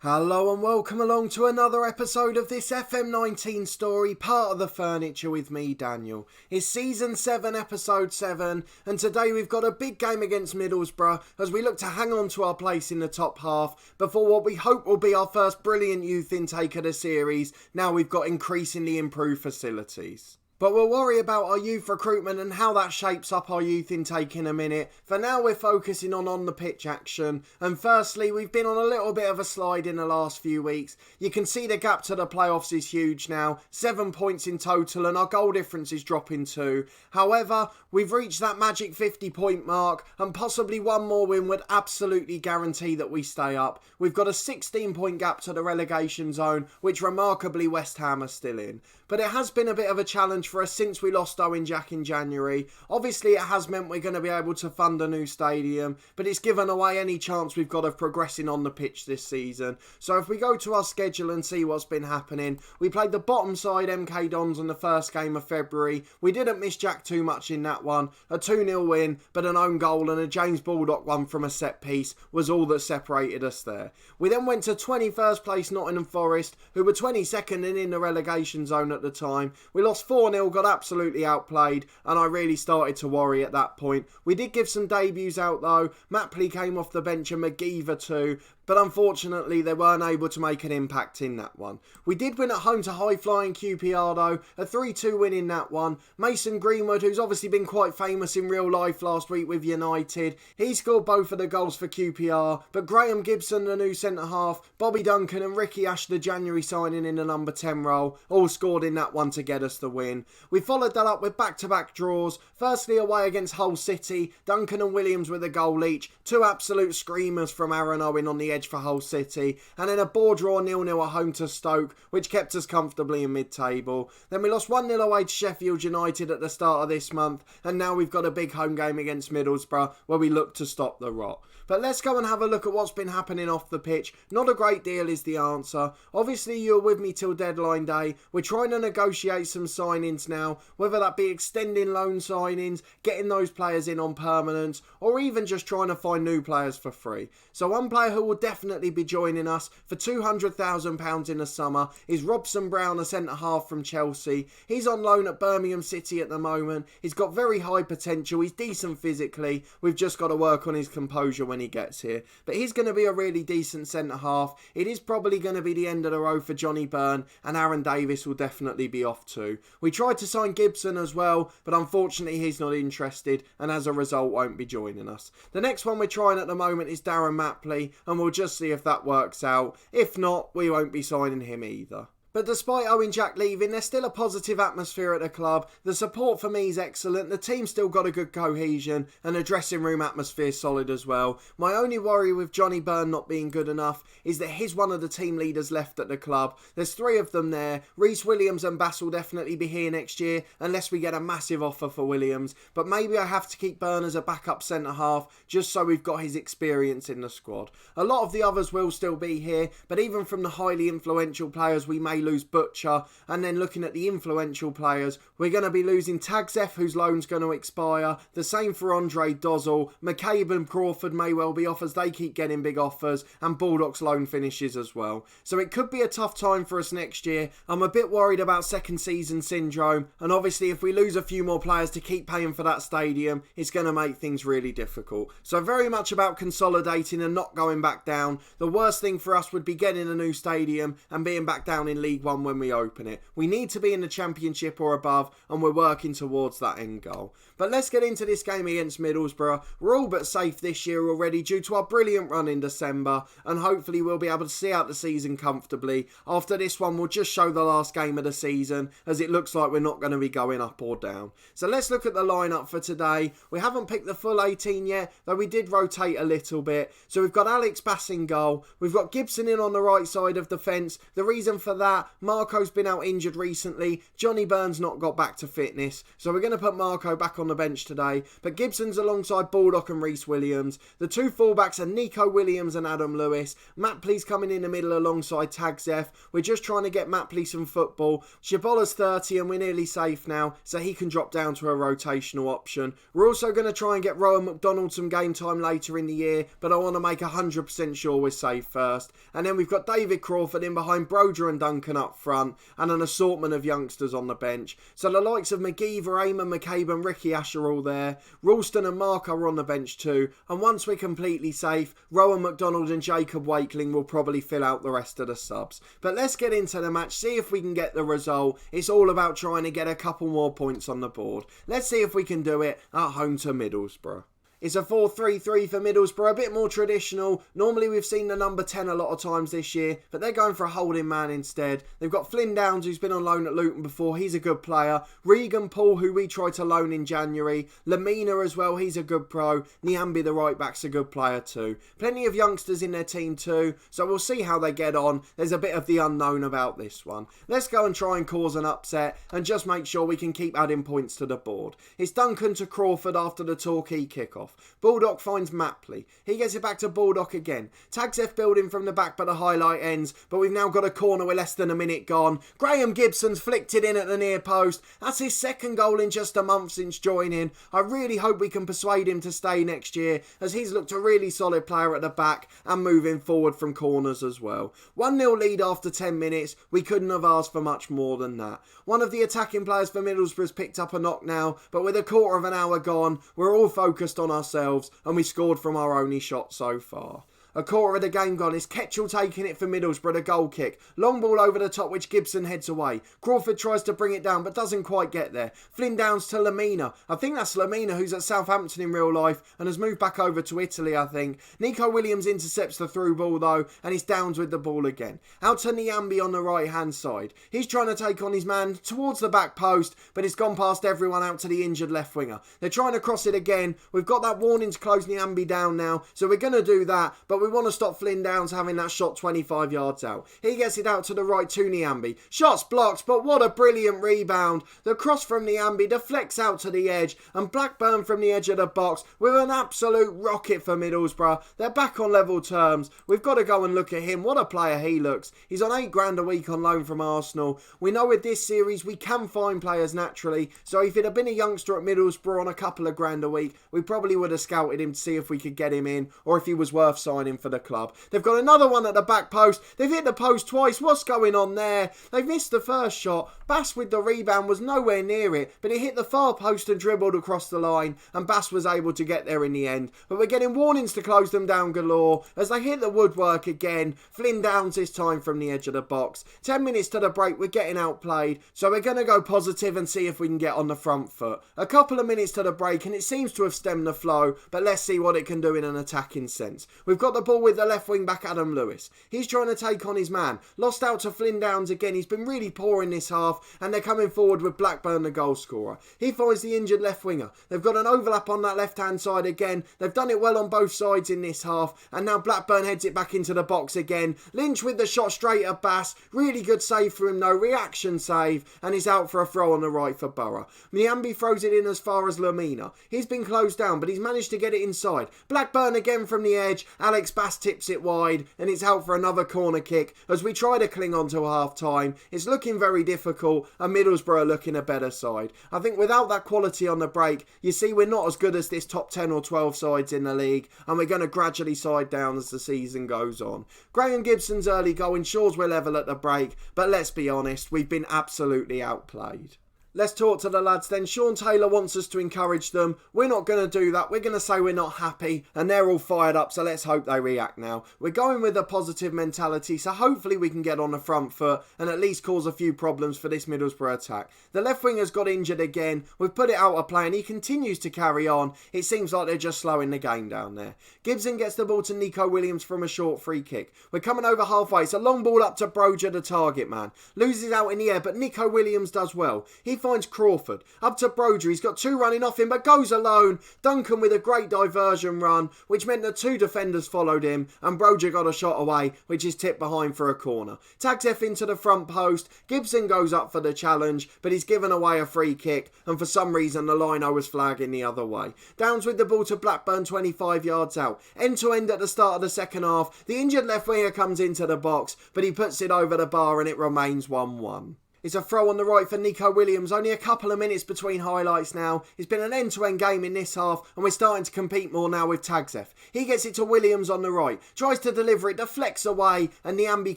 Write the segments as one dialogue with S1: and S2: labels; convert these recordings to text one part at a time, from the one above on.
S1: Hello and welcome along to another episode of this FM19 story, part of the furniture with me, Daniel. It's season 7, episode 7, and today we've got a big game against Middlesbrough as we look to hang on to our place in the top half before what we hope will be our first brilliant youth intake of the series. Now we've got increasingly improved facilities. But we'll worry about our youth recruitment and how that shapes up our youth intake in a minute. For now, we're focusing on the pitch action. And firstly, we've been on a little bit of a slide in the last few weeks. You can see the gap to the playoffs is huge now. 7 points in total and our goal difference is dropping too. However, we've reached that magic 50-point mark and possibly one more win would absolutely guarantee that we stay up. We've got a 16-point gap to the relegation zone, which remarkably West Ham are still in. But it has been a bit of a challenge for us since we lost Owen Jack in January. Obviously it has meant we're going to be able to fund a new stadium, but it's given away any chance we've got of progressing on the pitch this season. So if we go to our schedule and see what's been happening, we played the bottom side MK Dons in the first game of February. We didn't miss Jack too much in that one. A 2-0 win, but an own goal and a James Baldock one from a set piece was all that separated us there. We then went to 21st place Nottingham Forest, who were 22nd and in the relegation zone at the time. We lost 4-0, got absolutely outplayed, and I really started to worry at that point. We did give some debuts out though. Mapley came off the bench and McGeever too, but unfortunately they weren't able to make an impact in that one. We did win at home to high-flying QPR though, a 3-2 win in that one. Mason Greenwood, who's obviously been quite famous in real life last week with United, he scored both of the goals for QPR, but Graham Gibson, the new centre-half, Bobby Duncan and Ricky Ash, the January signing in the number 10 role, all scored in that one to get us the win. We followed that up with back-to-back draws, firstly away against Hull City, Duncan and Williams with a goal each, two absolute screamers from Aaron Owen on the edge for Hull City, and then a ball draw 0-0 at home to Stoke, which kept us comfortably in mid-table. Then we lost 1-0 away to Sheffield United at the start of this month, and now we've got a big home game against Middlesbrough where we look to stop the rot. But let's go and have a look at what's been happening off the pitch. Not a great deal is the answer. Obviously you're with me till deadline day. We're trying to negotiate some signings now, whether that be extending loan signings, getting those players in on permanence, or even just trying to find new players for free. So one player who will definitely be joining us for £200,000 in the summer is Robson Brown, a centre-half from Chelsea. He's on loan at Birmingham City at the moment. He's got very high potential. He's decent physically. We've just got to work on his composure when he gets here. But he's going to be a really decent centre-half. It is probably going to be the end of the road for Johnny Byrne, and Aaron Davis will definitely be off too. We tried to sign Gibson as well, but unfortunately he's not interested, and as a result won't be joining us. The next one we're trying at the moment is Darren Mapley, and we'll just see if that works out. If not, we won't be signing him either. But despite Owen Jack leaving, there's still a positive atmosphere at the club. The support for me is excellent. The team's still got a good cohesion and the dressing room atmosphere is solid as well. My only worry with Johnny Byrne not being good enough is that he's one of the team leaders left at the club. There's 3 of them there. Reece Williams and Bass will definitely be here next year unless we get a massive offer for Williams. But maybe I have to keep Byrne as a backup centre-half just so we've got his experience in the squad. A lot of the others will still be here, but even from the highly influential players we may lose Butcher, and then looking at the influential players, we're going to be losing Tagzef, whose loan's going to expire, the same for Andre Dozzell, McCabe and Crawford may well be off as they keep getting big offers, and Baldock's loan finishes as well. So it could be a tough time for us next year. I'm a bit worried about second season syndrome, and obviously if we lose a few more players to keep paying for that stadium, it's going to make things really difficult. So very much about consolidating and not going back down. The worst thing for us would be getting a new stadium and being back down in League One when we open it. We need to be in the Championship or above, and we're working towards that end goal. But let's get into this game against Middlesbrough. We're all but safe this year already due to our brilliant run in December, and hopefully we'll be able to see out the season comfortably. After this one, we'll just show the last game of the season, as it looks like we're not going to be going up or down. So let's look at the lineup for today. We haven't picked the full 18 yet, though we did rotate a little bit. So we've got Alex Bass in goal. We've got Gibson in on the right side of the fence. The reason for that that, Marco's been out injured recently. Johnny Burns not got back to fitness. So we're going to put Marco back on the bench today. But Gibson's alongside Baldock and Reece Williams. The two fullbacks are Nico Williams and Adam Lewis. Mapley's coming in the middle alongside Tagzef. We're just trying to get Mapley some football. Shabola's 30 and we're nearly safe now, so he can drop down to a rotational option. We're also going to try and get Rowan McDonald some game time later in the year, but I want to make 100% sure we're safe first. And then we've got David Crawford in behind Broder and Duncan up front, and an assortment of youngsters on the bench. So the likes of McGeever, Eamon McCabe and Ricky Ash are all there. Ralston and Mark are on the bench too. And once we're completely safe, Rowan McDonald and Jacob Wakeling will probably fill out the rest of the subs. But let's get into the match, see if we can get the result. It's all about trying to get a couple more points on the board. Let's see if we can do it at home to Middlesbrough. It's a 4-3-3 for Middlesbrough, a bit more traditional. Normally we've seen the number 10 a lot of times this year, but they're going for a holding man instead. They've got Flynn Downs, who's been on loan at Luton before. He's a good player. Regan Paul, who we tried to loan in January. Lamina as well, he's a good pro. Niambi, the right back's a good player too. Plenty of youngsters in their team too, so we'll see how they get on. There's a bit of the unknown about this one. Let's go and try and cause an upset and just make sure we can keep adding points to the board. It's Duncan to Crawford after the Torquay kickoff. Baldock finds Mapley. He gets it back to Baldock again. Tagzef building from the back, but the highlight ends. But we've now got a corner with less than a minute gone. Graham Gibson's flicked it in at the near post. That's his second goal in just a month since joining. I really hope we can persuade him to stay next year, as he's looked a really solid player at the back and moving forward from corners as well. 1-0 lead after 10 minutes. We couldn't have asked for much more than that. One of the attacking players for Middlesbrough has picked up a knock now, but with a quarter of an hour gone, we're all focused on ourselves, and we scored from our only shot so far. A quarter of the game gone. It's Ketchell taking it for Middlesbrough, the goal kick. Long ball over the top, which Gibson heads away. Crawford tries to bring it down, but doesn't quite get there. Flynn Downs to Lamina. I think that's Lamina, who's at Southampton in real life and has moved back over to Italy, I think. Nico Williams intercepts the through ball though, and he's Downs with the ball again. Out to Niambi on the right hand side. He's trying to take on his man towards the back post, but it's gone past everyone out to the injured left winger. They're trying to cross it again. We've got that warning to close Niambi down now, so we're going to do that, but we want to stop Flynn Downs having that shot 25 yards out. He gets it out to the right to Niambi. Shots blocked, but what a brilliant rebound. The cross from Niambi deflects out to the edge, and Blackburn from the edge of the box with an absolute rocket for Middlesbrough. They're back on level terms. We've got to go and look at him. What a player he looks. He's on £8,000 a week on loan from Arsenal. We know with this series we can find players naturally, so if it had been a youngster at Middlesbrough on a couple of grand a week, we probably would have scouted him to see if we could get him in, or if he was worth signing for the club. They've got another one at the back post. They've hit the post twice. What's going on there? They've missed the first shot. Bass with the rebound was nowhere near it, but it hit the far post and dribbled across the line, and Bass was able to get there in the end. But we're getting warnings to close them down galore as they hit the woodwork again. Flynn Downs this time from the edge of the box. 10 minutes to the break, we're getting outplayed, so we're going to go positive and see if we can get on the front foot. A couple of minutes to the break and it seems to have stemmed the flow, but let's see what it can do in an attacking sense. We've got the ball with the left wing back Adam Lewis. He's trying to take on his man. Lost out to Flynn Downs again. He's been really poor in this half, and they're coming forward with Blackburn, the goal scorer. He finds the injured left winger. They've got an overlap on that left hand side again. They've done it well on both sides in this half, and now Blackburn heads it back into the box again. Lynch with the shot straight at Bass. Really good save for him though. Reaction save, and he's out for a throw on the right for Borough. Niambi throws it in as far as Lamina. He's been closed down, but he's managed to get it inside. Blackburn again from the edge. Alex Bass tips it wide, and it's out for another corner kick as we try to cling on to half time. It's looking very difficult, and Middlesbrough are looking a better side. I think without that quality on the break, you see we're not as good as this top 10 or 12 sides in the league, and we're going to gradually side down as the season goes on. Graham Gibson's early goal ensures we're level at the break, but let's be honest, we've been absolutely outplayed. Let's talk to the lads then. Sean Taylor wants us to encourage them. We're not going to do that. We're going to say we're not happy, and they're all fired up, so let's hope they react now. We're going with a positive mentality, so hopefully we can get on the front foot and at least cause a few problems for this Middlesbrough attack. The left winger's got injured again. We've put it out of play and he continues to carry on. It seems like they're just slowing the game down there. Gibson gets the ball to Nico Williams from a short free kick. We're coming over halfway. It's a long ball up to Broder, the target man. Loses out in the air, but Nico Williams does well. He finds Crawford. Up to Broja, he's got two running off him but goes alone. Duncan with a great diversion run, which meant that two defenders followed him and Broja got a shot away, which is tipped behind for a corner. Tagzef into the front post. Gibson goes up for the challenge, but he's given away a free kick, and for some reason the lino was flagging the other way. Downs with the ball to Blackburn 25 yards out. End to end at the start of the second half. The injured left winger comes into the box, but he puts it over the bar and it remains 1-1. It's a throw on the right for Nico Williams. Only a couple of minutes between highlights now. It's been an end-to-end game in this half and we're starting to compete more now with Tagzef. He gets it to Williams on the right. Tries to deliver it, deflects away and the ambi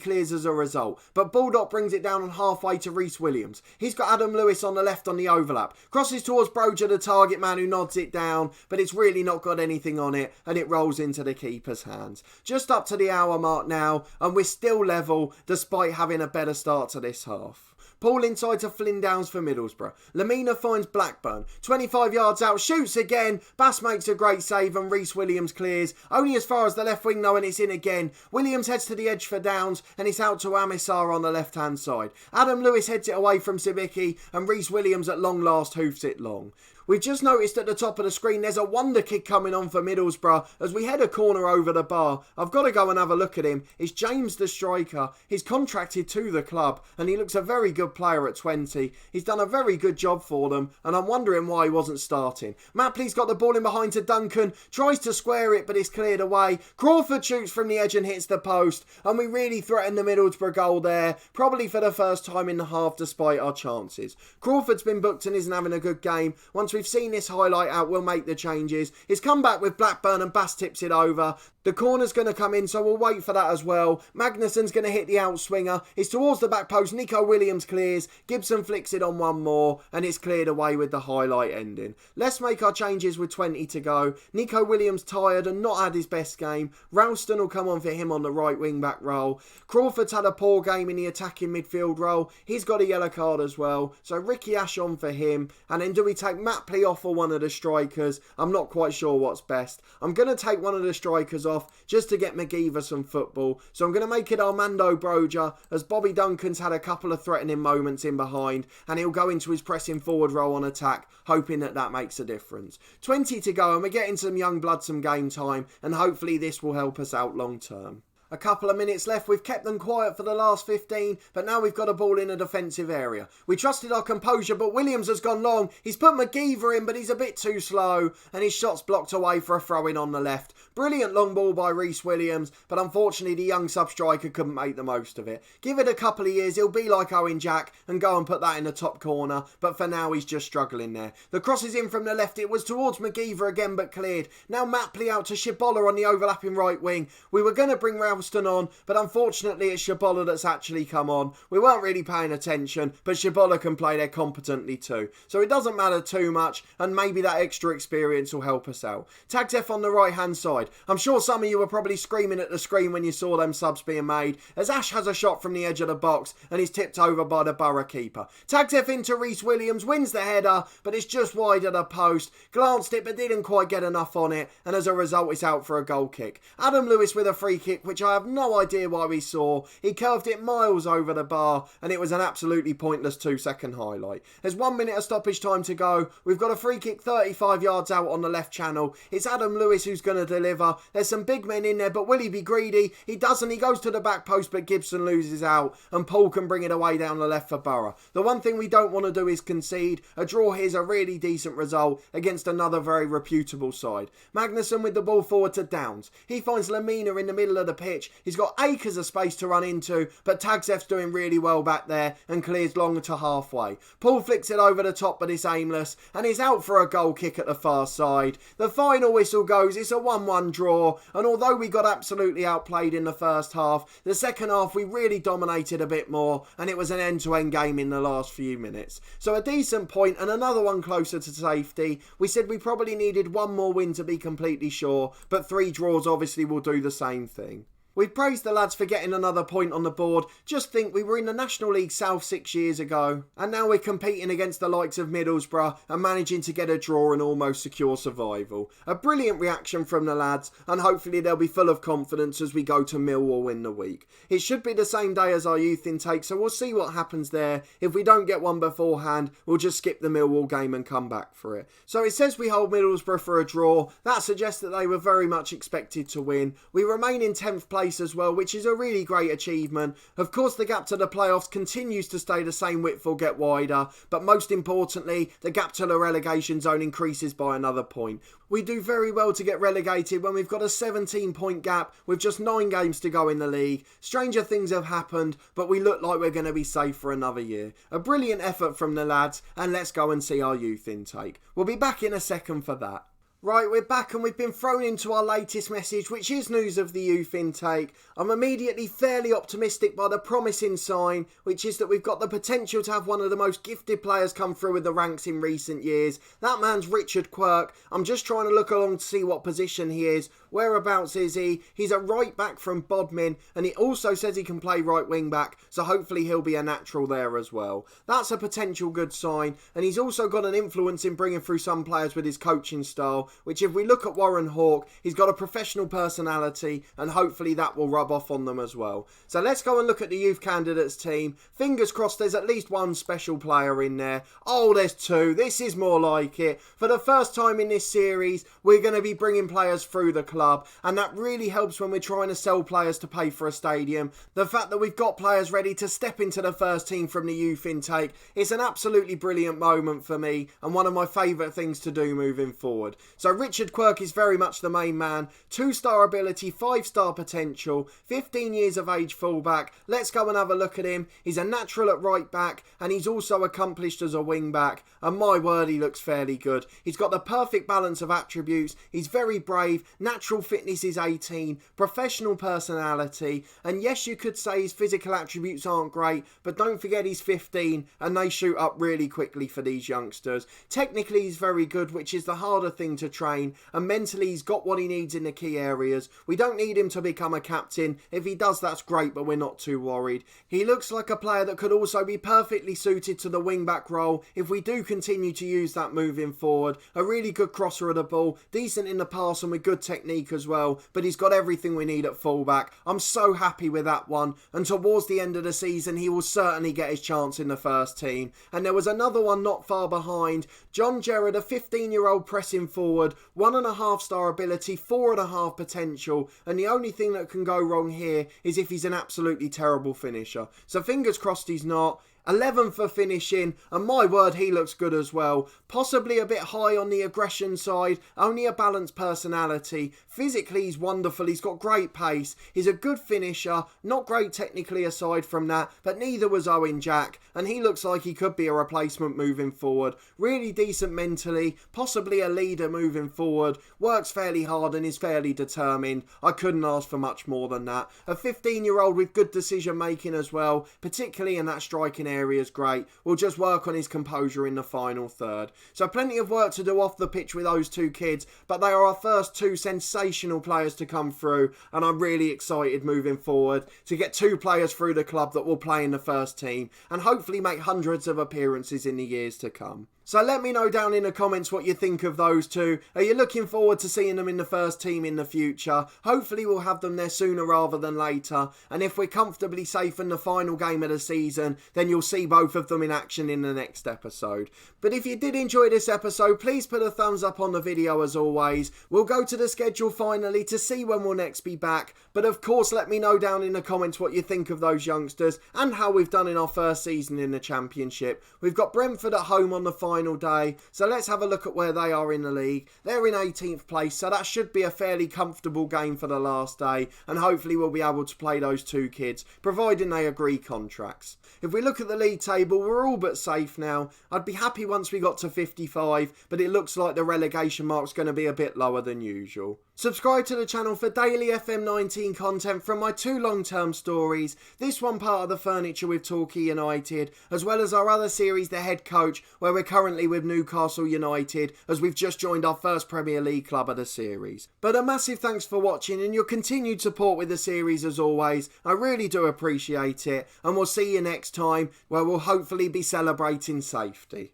S1: clears as a result. But Baldock brings it down on halfway to Reece Williams. He's got Adam Lewis on the left on the overlap. Crosses towards Broja, the target man, who nods it down. But it's really not got anything on it and it rolls into the keeper's hands. Just up to the hour mark now and we're still level despite having a better start to this half. Paul inside to Flynn Downs for Middlesbrough. Lamina finds Blackburn. 25 yards out, shoots again. Bass makes a great save and Reece Williams clears. Only as far as the left wing though and it's in again. Williams heads to the edge for Downs and it's out to Amisar on the left hand side. Adam Lewis heads it away from Sibicki and Reece Williams at long last hoofs it long. We've just noticed at the top of the screen there's a wonder kid coming on for Middlesbrough as we head a corner over the bar. I've got to go and have a look at him. It's James the striker. He's contracted to the club and he looks a very good player at 20. He's done a very good job for them and I'm wondering why he wasn't starting. Mapley's got the ball in behind to Duncan. Tries to square it but it's cleared away. Crawford shoots from the edge and hits the post and we really threaten the Middlesbrough goal there. Probably for the first time in the half despite our chances. Crawford's been booked and isn't having a good game. Once we've seen this highlight out, we'll make the changes. He's come back with Blackburn and Bass tips it over. The corner's going to come in, so we'll wait for that as well. Magnuson's going to hit the outswinger. It's towards the back post. Nico Williams clears. Gibson flicks it on one more, and it's cleared away with the highlight ending. Let's make our changes with 20 to go. Nico Williams tired and not had his best game. Ralston will come on for him on the right wing back role. Crawford's had a poor game in the attacking midfield role. He's got a yellow card as well. So Ricky Ash on for him. And then do we take Mapley off for one of the strikers? I'm not quite sure what's best. I'm going to take one of the strikers off just to get McGeever some football. So I'm going to make it Armando Broja as Bobby Duncan's had a couple of threatening moments in behind and he'll go into his pressing forward role on attack, hoping that makes a difference. 20 to go and we're getting some young blood some game time and hopefully this will help us out long term. A couple of minutes left. We've kept them quiet for the last 15, but now we've got a ball in a defensive area. We trusted our composure, but Williams has gone long. He's put McGeever in, but he's a bit too slow, and his shot's blocked away for a throw-in on the left. Brilliant long ball by Reece Williams, but unfortunately the young sub-striker couldn't make the most of it. Give it a couple of years, he'll be like Owen Jack and go and put that in the top corner, but for now he's just struggling there. The cross is in from the left. It was towards McGeever again, but cleared. Now Mapley out to Shibola on the overlapping right wing. We were going to bring Ralston on, but unfortunately it's Shibola that's actually come on. We weren't really paying attention, but Shibola can play there competently too. So it doesn't matter too much, and maybe that extra experience will help us out. Tagzef on the right hand side. I'm sure some of you were probably screaming at the screen when you saw them subs being made, as Ash has a shot from the edge of the box and he's tipped over by the Borough keeper. Tagzef into Reece Williams, wins the header, but it's just wide of the post. Glanced it but didn't quite get enough on it, and as a result it's out for a goal kick. Adam Lewis with a free kick, which I have no idea why we saw. He curved it miles over the bar and it was an absolutely pointless 2-second highlight. There's 1 minute of stoppage time to go. We've got a free kick 35 yards out on the left channel. It's Adam Lewis who's going to deliver. There's some big men in there, but will he be greedy? He doesn't. He goes to the back post, but Gibson loses out and Paul can bring it away down the left for Borough. The one thing we don't want to do is concede. A draw here is a really decent result against another very reputable side. Magnuson with the ball forward to Downs. He finds Lamina in the middle of the pitch. He's got acres of space to run into, but Tagzef's doing really well back there and clears long to halfway. Paul flicks it over the top, but it's aimless and he's out for a goal kick at the far side. The final whistle goes. It's a 1-1 draw, and although we got absolutely outplayed in the first half, the second half we really dominated a bit more and it was an end-to-end game in the last few minutes. So a decent point and another one closer to safety. We said we probably needed one more win to be completely sure, but 3 draws obviously will do the same thing. We've praised the lads for getting another point on the board. Just think, we were in the National League South 6 years ago, and now we're competing against the likes of Middlesbrough and managing to get a draw and almost secure survival. A brilliant reaction from the lads, and hopefully they'll be full of confidence as we go to Millwall in the week. It should be the same day as our youth intake, so we'll see what happens there. If we don't get one beforehand, we'll just skip the Millwall game and come back for it. So it says we hold Middlesbrough for a draw. That suggests that they were very much expected to win. We remain in 10th place as well, which is a really great achievement. Of course, the gap to the playoffs continues to stay the same width or get wider, but most importantly, the gap to the relegation zone increases by another point. We do very well to get relegated when we've got a 17-point gap with just 9 games to go in the league. Stranger things have happened, but we look like we're going to be safe for another year. A brilliant effort from the lads, and let's go and see our youth intake. We'll be back in a second for that. Right, we're back and we've been thrown into our latest message, which is news of the youth intake. I'm immediately fairly optimistic by the promising sign, which is that we've got the potential to have one of the most gifted players come through in the ranks in recent years. That man's Richard Quirk. I'm just trying to look along to see what position he is. Whereabouts is he? He's a right back from Bodmin, and he also says he can play right wing back, so hopefully he'll be a natural there as well. That's a potential good sign, and he's also got an influence in bringing through some players with his coaching style, which if we look at Warren Hawke, he's got a professional personality, and hopefully that will rub off on them as well. So let's go and look at the youth candidates team. Fingers crossed there's at least one special player in there. Oh, there's 2. This is more like it. For the first time in this series, we're going to be bringing players through the club, and that really helps when we're trying to sell players to pay for a stadium. The fact that we've got players ready to step into the first team from the youth intake is an absolutely brilliant moment for me, and one of my favourite things to do moving forward. So Richard Quirk is very much the main man. 2-star ability, 5-star potential, 15 years of age fullback. Let's go and have a look at him. He's a natural at right back, and he's also accomplished as a wing back, and my word, he looks fairly good. He's got the perfect balance of attributes. He's very brave. Natural fitness is 18, professional personality, and yes, you could say his physical attributes aren't great, but don't forget he's 15 and they shoot up really quickly for these youngsters. Technically he's very good, which is the harder thing to train, and mentally he's got what he needs in the key areas. We don't need him to become a captain. If he does, that's great, but we're not too worried. He looks like a player that could also be perfectly suited to the wing back role if we do continue to use that moving forward. A really good crosser of the ball, decent in the pass and with good technique as well, but he's got everything we need at fullback. I'm so happy with that one, and towards the end of the season he will certainly get his chance in the first team. And there was another one not far behind, John Gerrard, a 15-year-old pressing forward, 1.5-star ability, 4.5 potential, and the only thing that can go wrong here is if he's an absolutely terrible finisher. So fingers crossed he's not. 11 for finishing, and my word, he looks good as well. Possibly a bit high on the aggression side, only a balanced personality. Physically he's wonderful, he's got great pace, he's a good finisher, not great technically aside from that, but neither was Owen Jack, and he looks like he could be a replacement moving forward. Really decent mentally, possibly a leader moving forward, works fairly hard and is fairly determined. I couldn't ask for much more than that. A 15-year-old with good decision making as well, particularly in that striking area is great. We'll just work on his composure in the final third. So plenty of work to do off the pitch with those 2 kids, but they are our first 2 sensational players to come through, and I'm really excited moving forward to get 2 players through the club that will play in the first team and hopefully make hundreds of appearances in the years to come. So let me know down in the comments what you think of those 2. Are you looking forward to seeing them in the first team in the future? Hopefully we'll have them there sooner rather than later. And if we're comfortably safe in the final game of the season, then you'll see both of them in action in the next episode. But if you did enjoy this episode, please put a thumbs up on the video as always. We'll go to the schedule finally to see when we'll next be back. But of course, let me know down in the comments what you think of those youngsters and how we've done in our first season in the Championship. We've got Brentford at home on the final day, so let's have a look at where they are in the league. They're in 18th place, so that should be a fairly comfortable game for the last day, and hopefully we'll be able to play those 2 kids, providing they agree contracts. If we look at the league table, we're all but safe now. I'd be happy once we got to 55, but it looks like the relegation mark's going to be a bit lower than usual. Subscribe to the channel for daily FM19 content from my 2 long-term stories, this one part of the furniture with Torquay United, as well as our other series, The Head Coach, where we're currently with Newcastle United, as we've just joined our first Premier League club of the series. But a massive thanks for watching and your continued support with the series as always. I really do appreciate it, and we'll see you next time, where we'll hopefully be celebrating safety.